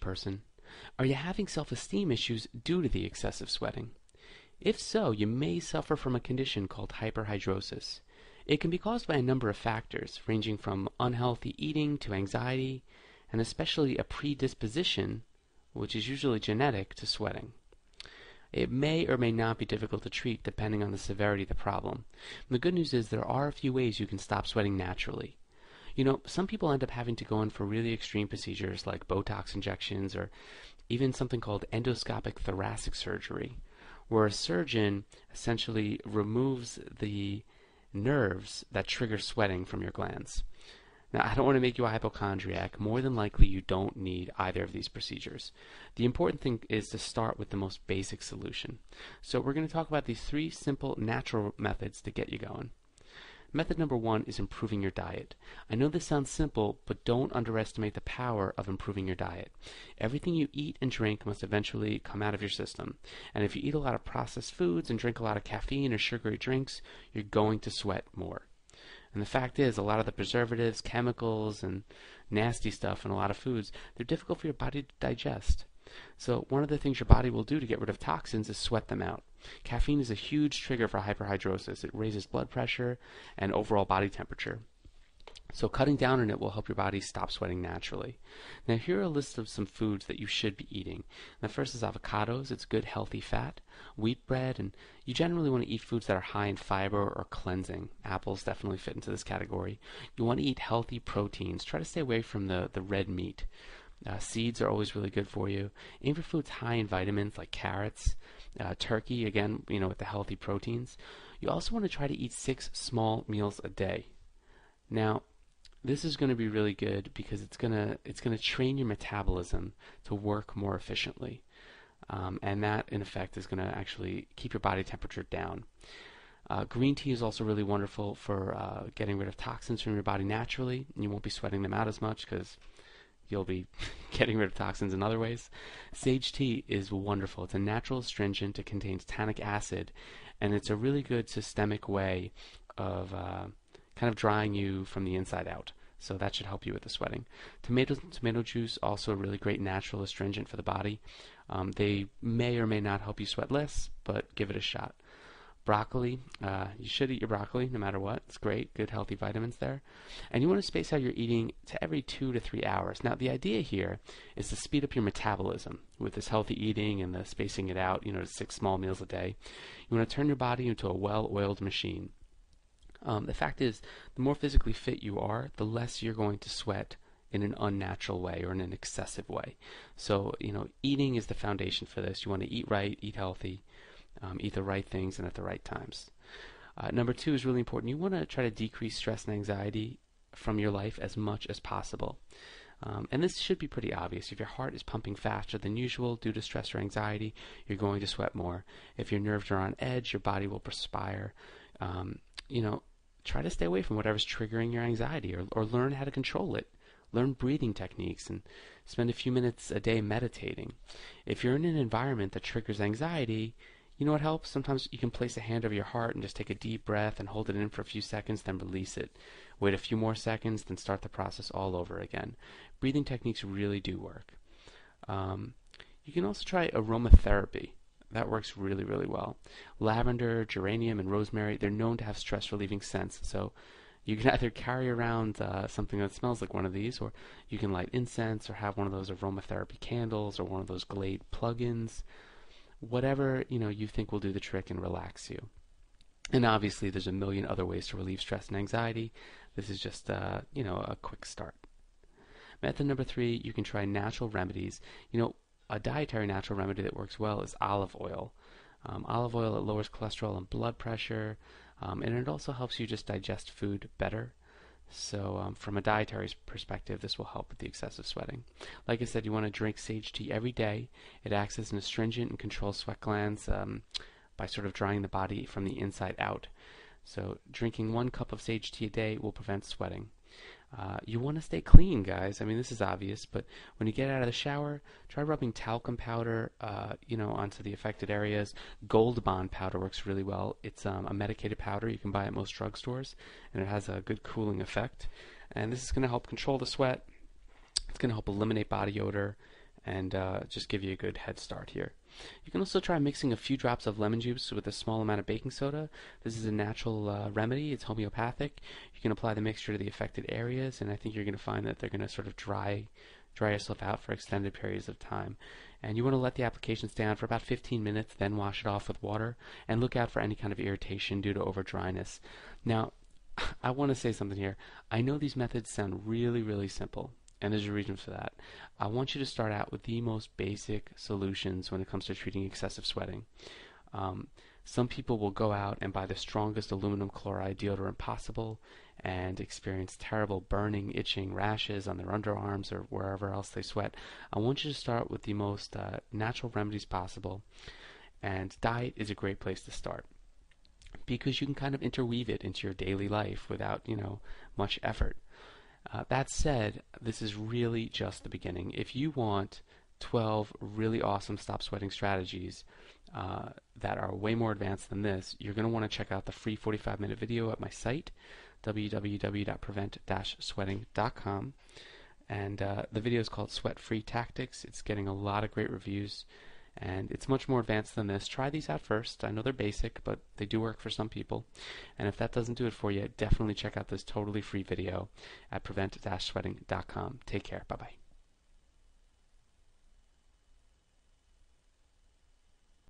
person? Are you having self-esteem issues due to the excessive sweating? If so, you may suffer from a condition called hyperhidrosis. It can be caused by a number of factors, ranging from unhealthy eating to anxiety, and especially a predisposition, which is usually genetic, to sweating. It may or may not be difficult to treat depending on the severity of the problem. And the good news is there are a few ways you can stop sweating naturally. Some people end up having to go in for really extreme procedures like Botox injections or even something called endoscopic thoracic surgery, where a surgeon essentially removes the nerves that trigger sweating from your glands. Now, I don't want to make you a hypochondriac. More than likely, you don't need either of these procedures. The important thing is to start with the most basic solution. So we're going to talk about these 3 simple natural methods to get you going. Method number 1 is improving your diet. I know this sounds simple, but don't underestimate the power of improving your diet. Everything you eat and drink must eventually come out of your system. And if you eat a lot of processed foods and drink a lot of caffeine or sugary drinks, you're going to sweat more. And the fact is, a lot of the preservatives, chemicals, and nasty stuff in a lot of foods, they're difficult for your body to digest. So one of the things your body will do to get rid of toxins is sweat them out. Caffeine is a huge trigger for hyperhidrosis. It raises blood pressure and overall body temperature. So cutting down on it will help your body stop sweating naturally. Now here are a list of some foods that you should be eating. The first is avocados. It's good healthy fat. Wheat bread, and you generally want to eat foods that are high in fiber or cleansing. Apples definitely fit into this category. You want to eat healthy proteins. Try to stay away from the red meat. Seeds are always really good for you. Aim for foods high in vitamins like carrots, turkey, again, with the healthy proteins. You also want to try to eat 6 small meals a day. Now, this is going to be really good because it's going to train your metabolism to work more efficiently. And that, in effect, is going to actually keep your body temperature down. Green tea is also really wonderful for getting rid of toxins from your body naturally. You won't be sweating them out as much because you'll be getting rid of toxins in other ways. Sage tea is wonderful. It's a natural astringent. It contains tannic acid, and it's a really good systemic way of kind of drying you from the inside out. So that should help you with the sweating. Tomato juice, also a really great natural astringent for the body. They may or may not help you sweat less, but give it a shot. Broccoli, you should eat your broccoli no matter what. It's great, good healthy vitamins there. And you want to space out your eating to every 2 to 3 hours. Now the idea here is to speed up your metabolism with this healthy eating and the spacing it out, to 6 small meals a day. You want to turn your body into a well-oiled machine. The fact is, the more physically fit you are, the less you're going to sweat in an unnatural way or in an excessive way. So, eating is the foundation for this. You want to eat right, eat healthy, eat the right things and at the right times. Number 2 is really important. You want to try to decrease stress and anxiety from your life as much as possible. And this should be pretty obvious. If your heart is pumping faster than usual due to stress or anxiety, you're going to sweat more. If your nerves are on edge, your body will perspire. Try to stay away from whatever's triggering your anxiety or learn how to control it. Learn breathing techniques and spend a few minutes a day meditating. If you're in an environment that triggers anxiety, you know what helps? Sometimes you can place a hand over your heart and just take a deep breath and hold it in for a few seconds, then release it. Wait a few more seconds, then start the process all over again. Breathing techniques really do work. You can also try aromatherapy. That works really, really well. Lavender, geranium, and rosemary, they're known to have stress-relieving scents. So you can either carry around something that smells like one of these, or you can light incense or have one of those aromatherapy candles or one of those Glade plugins. Whatever you think will do the trick and relax you. And obviously there's a million other ways to relieve stress and anxiety. This is just a quick start. Method number 3, you can try natural remedies. A dietary natural remedy that works well is olive oil. Olive oil, it lowers cholesterol and blood pressure, and it also helps you just digest food better. So from a dietary perspective, this will help with the excessive sweating. Like I said, you want to drink sage tea every day. It acts as an astringent and controls sweat glands by sort of drying the body from the inside out. So drinking 1 cup of sage tea a day will prevent sweating. You want to stay clean, guys. I mean, this is obvious, but when you get out of the shower, try rubbing talcum powder, onto the affected areas. Gold Bond powder works really well. It's a medicated powder you can buy at most drugstores, and it has a good cooling effect. And this is going to help control the sweat. It's going to help eliminate body odor, and just give you a good head start here. You can also try mixing a few drops of lemon juice with a small amount of baking soda. This is a natural remedy. It's homeopathic. You can apply the mixture to the affected areas, and I think you're going to find that they're going to sort of dry yourself out for extended periods of time. And you want to let the application stay on for about 15 minutes, then wash it off with water, and look out for any kind of irritation due to over dryness. Now, I want to say something here. I know these methods sound really, really simple, and there's a reason for that. I want you to start out with the most basic solutions when it comes to treating excessive sweating. Some people will go out and buy the strongest aluminum chloride deodorant possible and experience terrible burning, itching, rashes on their underarms or wherever else they sweat. I want you to start with the most natural remedies possible, and diet is a great place to start because you can kind of interweave it into your daily life without, much effort. That said, this is really just the beginning. If you want 12 really awesome stop sweating strategies that are way more advanced than this, you're going to want to check out the free 45-minute video at my site, www.prevent-sweating.com. And the video is called Sweat Free Tactics. It's getting a lot of great reviews, and it's much more advanced than this. Try these out first. I know they're basic, but they do work for some people. And if that doesn't do it for you, definitely check out this totally free video at prevent-sweating.com. Take care. Bye-bye.